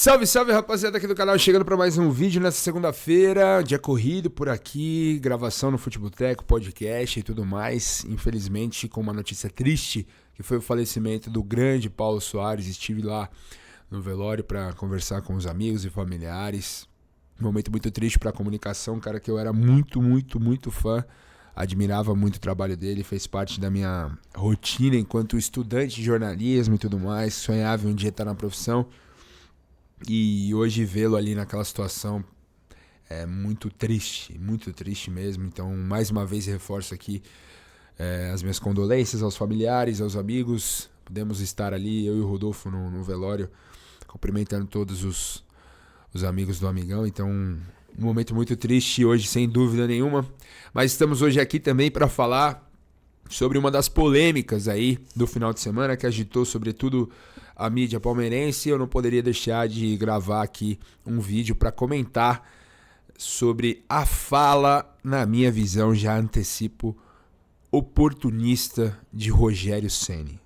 Salve, salve, rapaziada aqui do canal, chegando para mais um vídeo nessa segunda-feira, dia corrido por aqui, gravação no Futeboteco, podcast e tudo mais. Infelizmente, com uma notícia triste, que foi o falecimento do grande Paulo Soares. Estive lá no velório para conversar com os amigos e familiares. Um momento muito triste para a comunicação, um cara que eu era muito fã. Admirava muito o trabalho dele, fez parte da minha rotina enquanto estudante de jornalismo e tudo mais. Sonhava em um dia estar na profissão. E hoje vê-lo ali naquela situação é muito triste mesmo. Então, mais uma vez, reforço aqui as minhas condolências aos familiares, aos amigos. Podemos estar ali, eu e o Rodolfo, no velório, cumprimentando todos os amigos do Amigão. Então, um momento muito triste hoje, sem dúvida nenhuma. Mas estamos hoje aqui também para falar sobre uma das polêmicas aí do final de semana, que agitou sobretudo a mídia palmeirense. Eu não poderia deixar de gravar aqui um vídeo para comentar sobre a fala, na minha visão, já antecipo, oportunista de Rogério Ceni.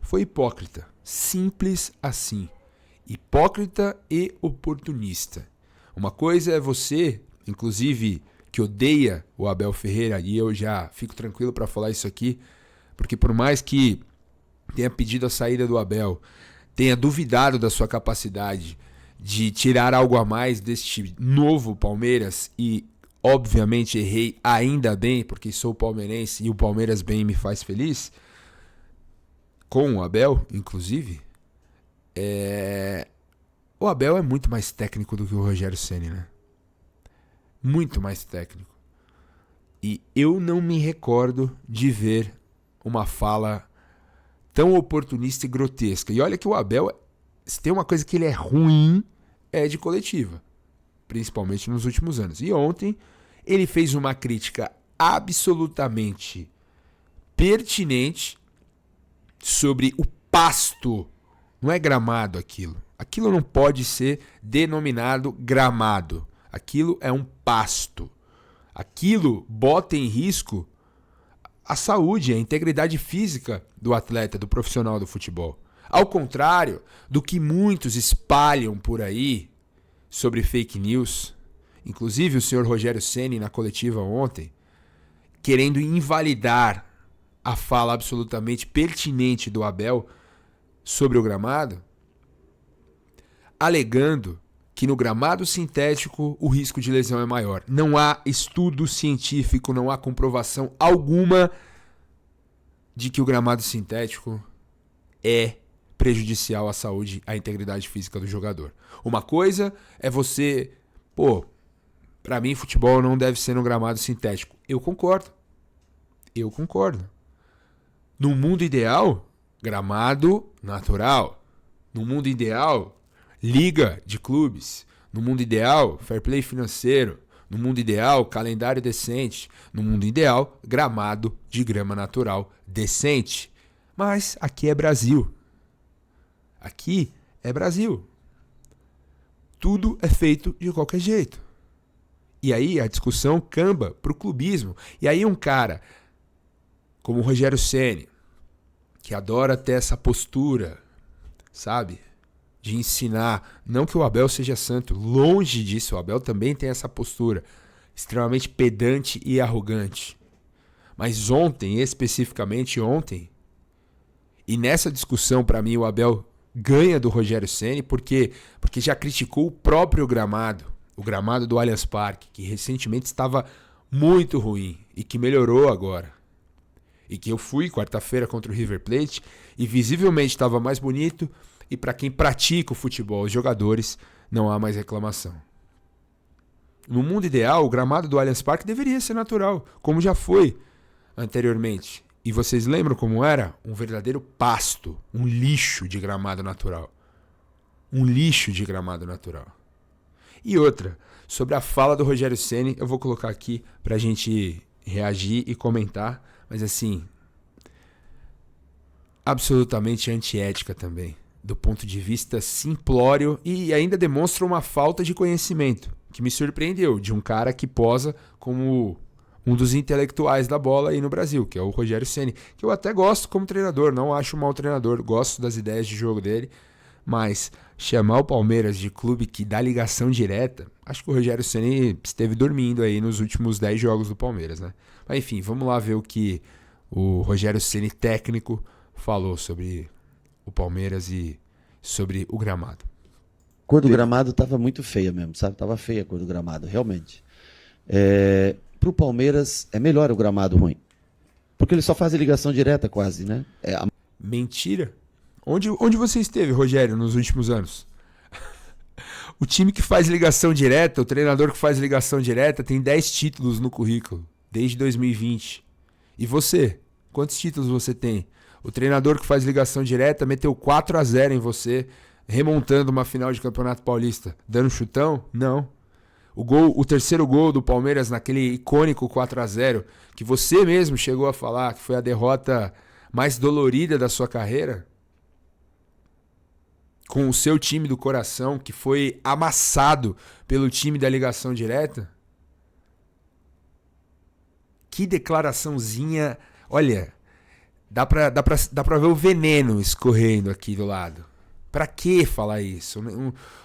Foi hipócrita, simples assim. Hipócrita e oportunista. Uma coisa é você, inclusive, que odeia o Abel Ferreira, e eu já fico tranquilo para falar isso aqui, porque por mais que tenha pedido a saída do Abel, tenha duvidado da sua capacidade de tirar algo a mais deste novo Palmeiras, e obviamente errei ainda bem, porque sou palmeirense e o Palmeiras bem me faz feliz, com o Abel, inclusive, o Abel é muito mais técnico do que o Rogério Ceni, né? Muito mais técnico. E eu não me recordo de ver uma fala tão oportunista e grotesca. E olha que o Abel, se tem uma coisa que ele é ruim, é de coletiva. Principalmente nos últimos anos. E ontem ele fez uma crítica absolutamente pertinente sobre o pasto. Não é gramado aquilo. Aquilo não pode ser denominado gramado. Aquilo é um pasto. Aquilo bota em risco a saúde, a integridade física do atleta, do profissional do futebol. Ao contrário do que muitos espalham por aí sobre fake news, inclusive o senhor Rogério Ceni na coletiva ontem, querendo invalidar a fala absolutamente pertinente do Abel sobre o gramado, alegando que no gramado sintético o risco de lesão é maior. Não há estudo científico, não há comprovação alguma de que o gramado sintético é prejudicial à saúde, à integridade física do jogador. Uma coisa é você, pra mim futebol não deve ser no gramado sintético. Eu concordo. No mundo ideal, gramado natural. No mundo ideal, liga de clubes. No mundo ideal, fair play financeiro. No mundo ideal, calendário decente. No mundo ideal, gramado de grama natural decente. Mas aqui é Brasil. Aqui é Brasil. Tudo é feito de qualquer jeito. E aí a discussão camba pro clubismo. E aí um cara como o Rogério Ceni, que adora ter essa postura, sabe? De ensinar, não que o Abel seja santo, longe disso, o Abel também tem essa postura extremamente pedante e arrogante. Mas ontem, especificamente ontem, e nessa discussão para mim o Abel ganha do Rogério Ceni porque já criticou o próprio gramado, o gramado do Allianz Parque, que recentemente estava muito ruim e que melhorou agora. E que eu fui quarta-feira contra o River Plate e visivelmente estava mais bonito. E para quem pratica o futebol, os jogadores, não há mais reclamação. No mundo ideal, o gramado do Allianz Parque deveria ser natural, como já foi anteriormente. E vocês lembram como era? Um verdadeiro pasto, um lixo de gramado natural. E outra, sobre a fala do Rogério Ceni, eu vou colocar aqui para a gente reagir e comentar, mas assim, absolutamente antiética também. Do ponto de vista simplório, e ainda demonstra uma falta de conhecimento, que me surpreendeu, de um cara que posa como um dos intelectuais da bola aí no Brasil, que é o Rogério Ceni, que eu até gosto como treinador, não acho um mau treinador, gosto das ideias de jogo dele, Mas chamar o Palmeiras de clube que dá ligação direta, acho que o Rogério Ceni esteve dormindo aí nos últimos 10 jogos do Palmeiras, né? Mas enfim, vamos lá ver o que o Rogério Ceni técnico falou sobre o Palmeiras e sobre o gramado. A cor do gramado estava muito feia mesmo, sabe? Tava feia a cor do gramado, realmente. Pro Palmeiras é melhor o gramado ruim. Porque ele só faz ligação direta quase, né? Mentira. Onde você esteve, Rogério, nos últimos anos? O time que faz ligação direta, o treinador que faz ligação direta, tem 10 títulos no currículo, desde 2020. E você? Quantos títulos você tem? O treinador que faz ligação direta meteu 4-0 em você, remontando uma final de Campeonato Paulista. Dando chutão? Não. O terceiro gol do Palmeiras naquele icônico 4-0, que você mesmo chegou a falar que foi a derrota mais dolorida da sua carreira, com o seu time do coração, que foi amassado pelo time da ligação direta. Que declaraçãozinha. Olha, dá pra ver o veneno escorrendo aqui do lado. Pra que falar isso?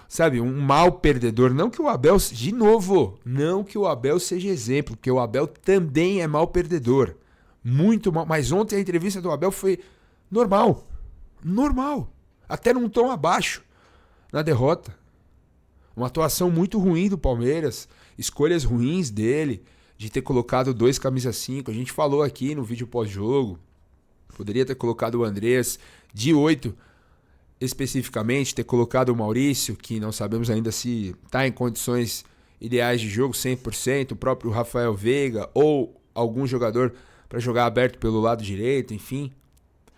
Sabe, um mal perdedor. Não que o Abel, de novo, não que o Abel seja exemplo, porque o Abel também é mal perdedor. Muito mal. Mas ontem a entrevista do Abel foi normal. Normal. Até num tom abaixo na derrota. Uma atuação muito ruim do Palmeiras. Escolhas ruins dele, de ter colocado 2 camisa 5. A gente falou aqui no vídeo pós-jogo. Poderia ter colocado o Andrés de 8 especificamente, ter colocado o Maurício, que não sabemos ainda se está em condições ideais de jogo 100%, o próprio Rafael Veiga ou algum jogador para jogar aberto pelo lado direito, enfim.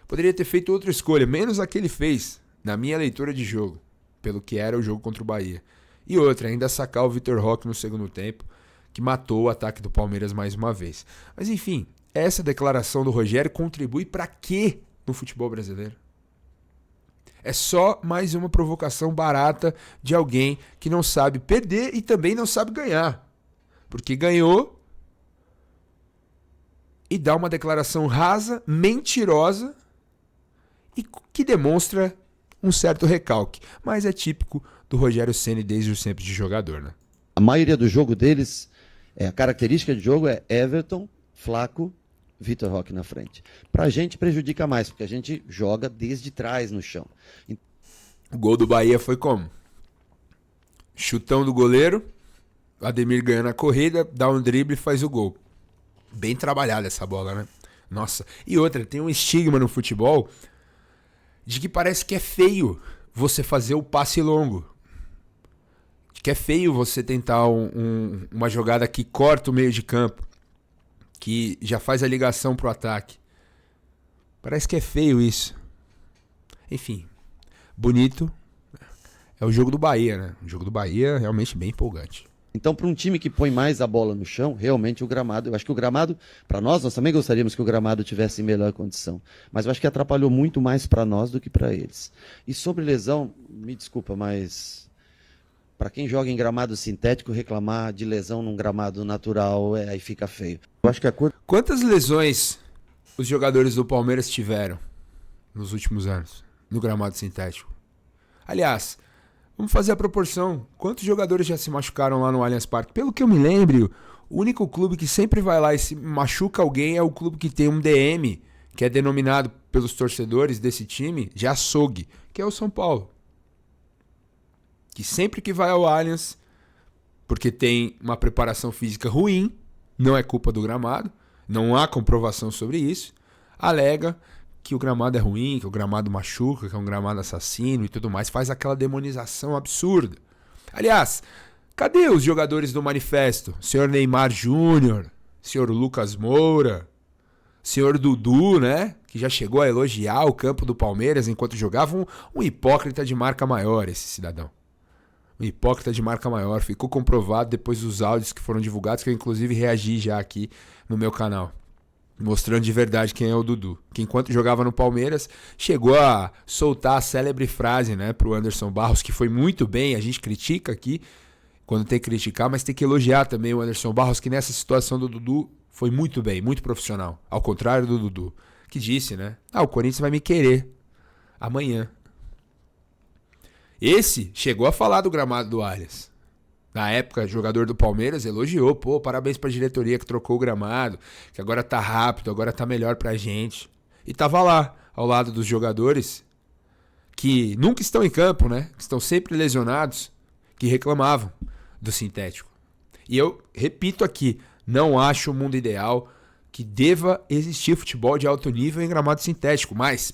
Poderia ter feito outra escolha, menos a que ele fez, na minha leitura de jogo, pelo que era o jogo contra o Bahia. E outra, ainda sacar o Vitor Roque no segundo tempo, que matou o ataque do Palmeiras mais uma vez. Mas enfim, essa declaração do Rogério contribui para quê no futebol brasileiro? É só mais uma provocação barata de alguém que não sabe perder e também não sabe ganhar. Porque ganhou e dá uma declaração rasa, mentirosa e que demonstra um certo recalque. Mas é típico do Rogério Ceni desde os tempos de jogador, né? A maioria do jogo deles, a característica de jogo é Everton, Flaco, Vitor Roque na frente. Pra gente prejudica mais, porque a gente joga desde trás no chão. O gol do Bahia foi como? Chutão do goleiro, Ademir ganha a corrida, dá um drible e faz o gol. Bem trabalhada essa bola, né? Nossa. E outra, tem um estigma no futebol de que parece que é feio você fazer o passe longo. De que é feio você tentar uma jogada que corta o meio de campo, que já faz a ligação pro ataque. Parece que é feio isso. Enfim, bonito. É o jogo do Bahia, né? O jogo do Bahia é realmente bem empolgante. Então, para um time que põe mais a bola no chão, realmente o gramado... Eu acho que o gramado, para nós também gostaríamos que o gramado tivesse em melhor condição. Mas eu acho que atrapalhou muito mais para nós do que para eles. E sobre lesão, me desculpa, mas... Para quem joga em gramado sintético, reclamar de lesão num gramado natural, aí fica feio. Eu acho que Quantas lesões os jogadores do Palmeiras tiveram nos últimos anos no gramado sintético? Aliás, vamos fazer a proporção. Quantos jogadores já se machucaram lá no Allianz Parque? Pelo que eu me lembro, o único clube que sempre vai lá e se machuca alguém é o clube que tem um DM, que é denominado pelos torcedores desse time de açougue, que é o São Paulo. Que sempre que vai ao Allianz, porque tem uma preparação física ruim, não é culpa do gramado, não há comprovação sobre isso, alega que o gramado é ruim, que o gramado machuca, que é um gramado assassino e tudo mais, faz aquela demonização absurda. Aliás, cadê os jogadores do manifesto? Senhor Neymar Júnior, senhor Lucas Moura, senhor Dudu, né? Que já chegou a elogiar o campo do Palmeiras enquanto jogava, um hipócrita de marca maior, esse cidadão. Um hipócrita de marca maior, ficou comprovado depois dos áudios que foram divulgados, que eu inclusive reagi já aqui no meu canal, mostrando de verdade quem é o Dudu, que enquanto jogava no Palmeiras, chegou a soltar a célebre frase, né, pro Anderson Barros, que foi muito bem, a gente critica aqui, quando tem que criticar, mas tem que elogiar também o Anderson Barros, que nessa situação do Dudu foi muito bem, muito profissional, ao contrário do Dudu, que disse, né, o Corinthians vai me querer amanhã. Esse chegou a falar do gramado do Allianz. Na época, jogador do Palmeiras elogiou. Pô, parabéns pra diretoria que trocou o gramado, que agora tá rápido, agora tá melhor pra gente. E tava lá, ao lado dos jogadores que nunca estão em campo, né? Que estão sempre lesionados, que reclamavam do sintético. E eu repito aqui, não acho o mundo ideal que deva existir futebol de alto nível em gramado sintético, mas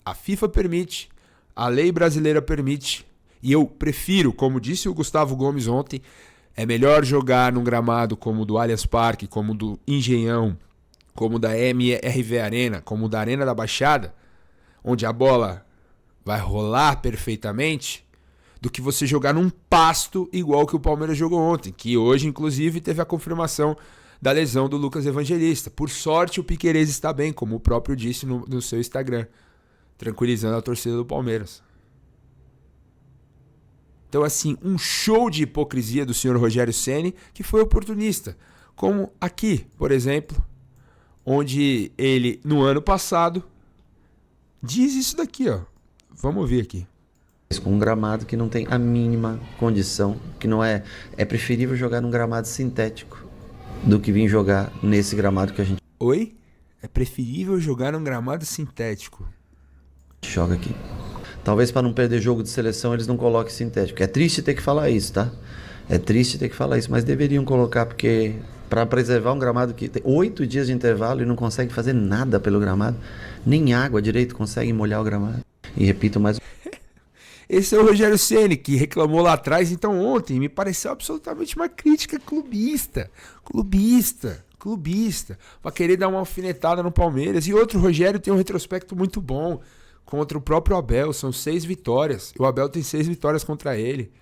a FIFA permite, a lei brasileira permite, e eu prefiro, como disse o Gustavo Gomes ontem, é melhor jogar num gramado como o do Allianz Parque, como o do Engenhão, como o da MRV Arena, como o da Arena da Baixada, onde a bola vai rolar perfeitamente, do que você jogar num pasto igual que o Palmeiras jogou ontem, que hoje, inclusive, teve a confirmação da lesão do Lucas Evangelista. Por sorte, o Piquerez está bem, como o próprio disse no seu Instagram, tranquilizando a torcida do Palmeiras. Então, assim, um show de hipocrisia do senhor Rogério Ceni, que foi oportunista. Como aqui, por exemplo, onde ele, no ano passado, diz isso daqui, ó. Vamos ouvir aqui. Com um gramado que não tem a mínima condição, que não é preferível jogar num gramado sintético do que vir jogar nesse gramado que a gente Oi? É preferível jogar num gramado sintético. joga aqui. Talvez para não perder jogo de seleção eles não coloquem sintético. É triste ter que falar isso, tá? É triste ter que falar isso, mas deveriam colocar, porque para preservar um gramado que tem 8 dias de intervalo e não consegue fazer nada pelo gramado, nem água direito consegue molhar o gramado. E repito mais. Esse é o Rogério Ceni, que reclamou lá atrás, então ontem me pareceu absolutamente uma crítica clubista. Pra querer dar uma alfinetada no Palmeiras. E outro, Rogério tem um retrospecto muito bom contra o próprio Abel, são 6 vitórias. E o Abel tem 6 vitórias contra ele.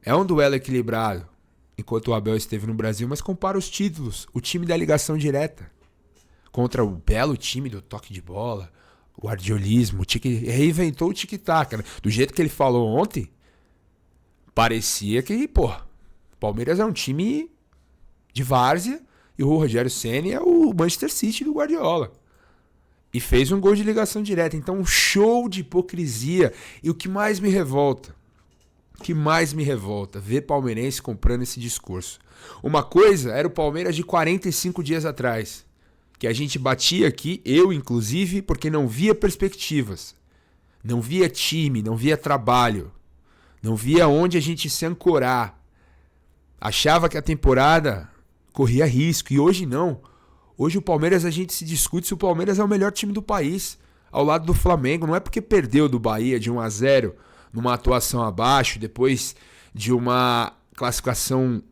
É um duelo equilibrado, enquanto o Abel esteve no Brasil, mas compara os títulos, o time da ligação direta, contra o belo time do toque de bola, o guardiolismo, reinventou o tic-tac, né? Do jeito que ele falou ontem, parecia que, pô, o Palmeiras é um time de várzea e o Rogério Ceni é o Manchester City do Guardiola. E fez um gol de ligação direta. Então, um show de hipocrisia. E o que mais me revolta, ver palmeirense comprando esse discurso. Uma coisa era o Palmeiras de 45 dias atrás, que a gente batia aqui, eu inclusive, porque não via perspectivas, não via time, não via trabalho, não via onde a gente se ancorar. Achava que a temporada corria risco, e hoje não. Hoje o Palmeiras, a gente se discute se o Palmeiras é o melhor time do país, ao lado do Flamengo. Não é porque perdeu do Bahia de 1-0 numa atuação abaixo, depois de uma classificação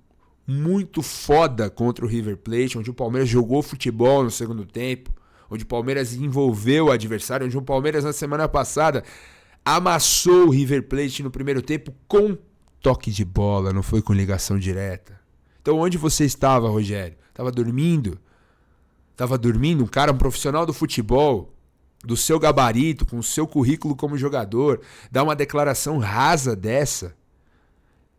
muito foda contra o River Plate, onde o Palmeiras jogou futebol no segundo tempo, onde o Palmeiras envolveu o adversário, onde o Palmeiras na semana passada amassou o River Plate no primeiro tempo com toque de bola, não foi com ligação direta. Então onde você estava, Rogério? Estava dormindo? Um cara, um profissional do futebol, do seu gabarito, com o seu currículo como jogador, dar uma declaração rasa dessa,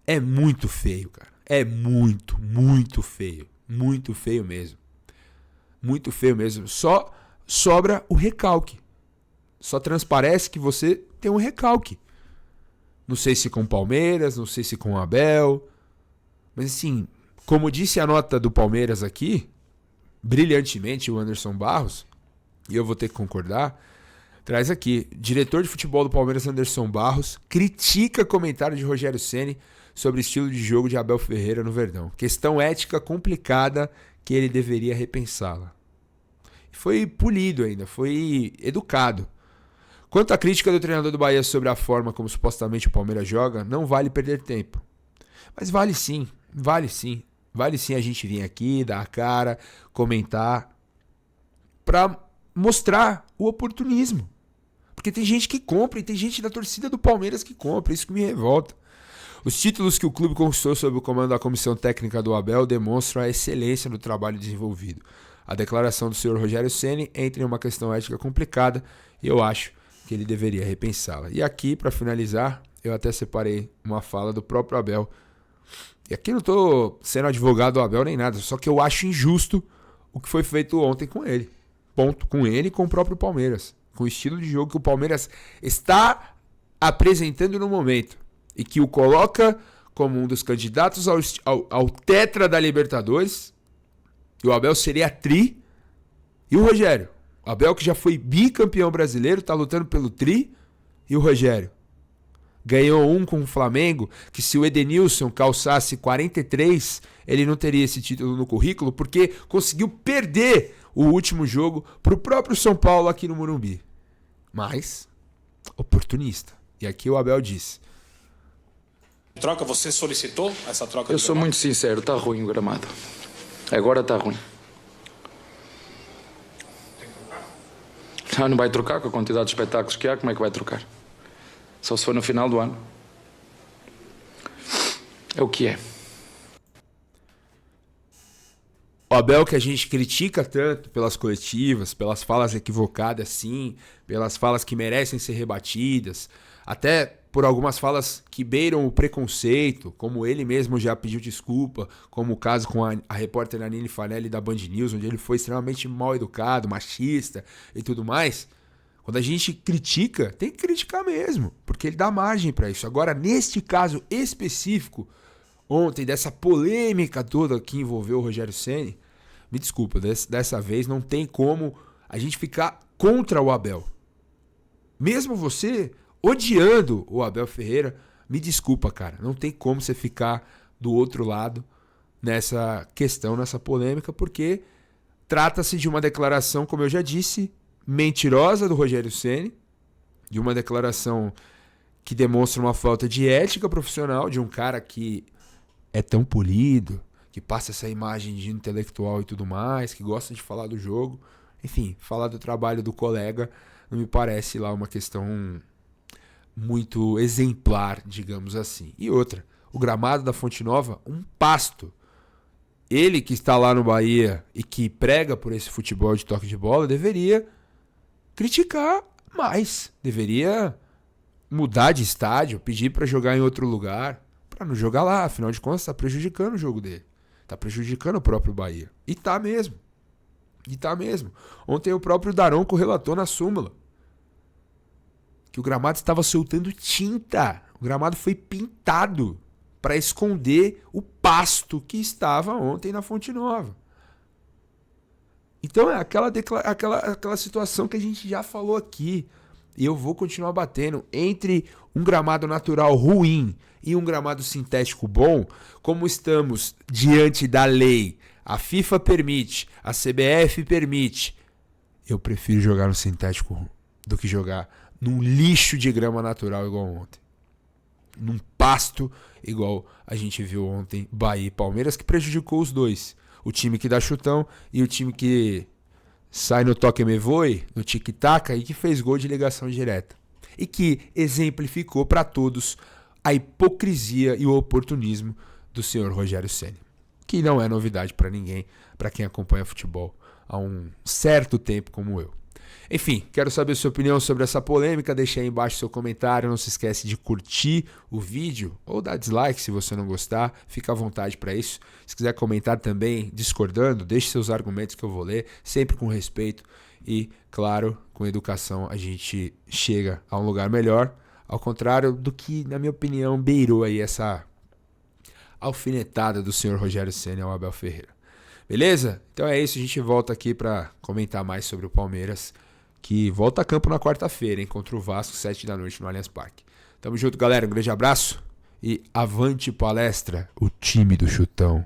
é muito feio, cara. É muito, muito feio. Muito feio mesmo. Muito feio mesmo. Só sobra o recalque. Só transparece que você tem um recalque. Não sei se com o Palmeiras, não sei se com o Abel. Mas assim, como disse a nota do Palmeiras aqui, brilhantemente o Anderson Barros, e eu vou ter que concordar, traz aqui, diretor de futebol do Palmeiras, Anderson Barros, critica comentário de Rogério Ceni sobre estilo de jogo de Abel Ferreira no Verdão. Questão ética complicada que ele deveria repensá-la. Foi polido ainda, foi educado. Quanto à crítica do treinador do Bahia sobre a forma como supostamente o Palmeiras joga, não vale perder tempo. Mas vale sim. Vale sim a gente vir aqui, dar a cara, comentar, pra mostrar o oportunismo. Porque tem gente que compra e tem gente da torcida do Palmeiras que compra, isso que me revolta. Os títulos que o clube conquistou sob o comando da comissão técnica do Abel demonstram a excelência do trabalho desenvolvido. A declaração do senhor Rogério Ceni entra em uma questão ética complicada e eu acho que ele deveria repensá-la. E aqui, para finalizar, eu até separei uma fala do próprio Abel. E aqui não estou sendo advogado do Abel nem nada, só que eu acho injusto o que foi feito ontem com ele. Ponto. Com ele e com o próprio Palmeiras. Com o estilo de jogo que o Palmeiras está apresentando no momento e que o coloca como um dos candidatos ao tetra da Libertadores, e o Abel seria tri, e o Rogério. O Abel, que já foi bicampeão brasileiro, tá lutando pelo tri, e o Rogério. Ganhou um com o Flamengo, que se o Edenilson calçasse 43, ele não teria esse título no currículo, porque conseguiu perder o último jogo pro próprio São Paulo aqui no Morumbi. Mas, oportunista. E aqui o Abel disse: Troca, você solicitou essa troca? Eu sou muito sincero, está ruim o gramado. Agora está ruim. Não vai trocar com a quantidade de espetáculos que há, como é que vai trocar? Só se for no final do ano. É o que é. O Abel, que a gente critica tanto pelas coletivas, pelas falas equivocadas, sim, pelas falas que merecem ser rebatidas, até por algumas falas que beiram o preconceito, como ele mesmo já pediu desculpa, como o caso com a repórter Nanine Fanelli da Band News, onde ele foi extremamente mal educado, machista e tudo mais. Quando a gente critica, tem que criticar mesmo, porque ele dá margem para isso. Agora, neste caso específico, ontem, dessa polêmica toda que envolveu o Rogério Ceni, me desculpa, dessa vez não tem como a gente ficar contra o Abel. Mesmo você odiando o Abel Ferreira, me desculpa, cara, não tem como você ficar do outro lado nessa questão, nessa polêmica, porque trata-se de uma declaração, como eu já disse, mentirosa do Rogério Ceni, de uma declaração que demonstra uma falta de ética profissional de um cara que é tão polido, que passa essa imagem de intelectual e tudo mais, que gosta de falar do jogo. Enfim, falar do trabalho do colega não me parece lá uma questão muito exemplar, digamos assim. E outra, o gramado da Fonte Nova, um pasto. Ele que está lá no Bahia e que prega por esse futebol de toque de bola, deveria criticar mais. Deveria mudar de estádio, pedir para jogar em outro lugar, para não jogar lá. Afinal de contas, está prejudicando o jogo dele. Está prejudicando o próprio Bahia. E tá mesmo. Ontem o próprio Daronco relatou na súmula que o gramado estava soltando tinta. O gramado foi pintado para esconder o pasto que estava ontem na Fonte Nova. Então é aquela situação que a gente já falou aqui. E eu vou continuar batendo. Entre um gramado natural ruim e um gramado sintético bom, como estamos diante da lei, a FIFA permite, a CBF permite, eu prefiro jogar no sintético do que jogar num lixo de grama natural igual ontem. Num pasto igual a gente viu ontem, Bahia e Palmeiras, que prejudicou os dois. O time que dá chutão e o time que sai no toque me voe, no tic-tac, e que fez gol de ligação direta. E que exemplificou para todos a hipocrisia e o oportunismo do senhor Rogério Ceni. Que não é novidade para ninguém, para quem acompanha futebol há um certo tempo como eu. Enfim, quero saber a sua opinião sobre essa polêmica, deixe aí embaixo seu comentário, não se esquece de curtir o vídeo ou dar dislike se você não gostar, fica à vontade para isso. Se quiser comentar também discordando, deixe seus argumentos que eu vou ler, sempre com respeito e, claro, com educação a gente chega a um lugar melhor, ao contrário do que, na minha opinião, beirou aí essa alfinetada do senhor Rogério Ceni ao Abel Ferreira. Beleza? Então é isso, a gente volta aqui para comentar mais sobre o Palmeiras, que volta a campo na quarta-feira, hein, contra o Vasco, 7 da noite no Allianz Parque. Tamo junto, galera, um grande abraço e avante palestra, o time do chutão.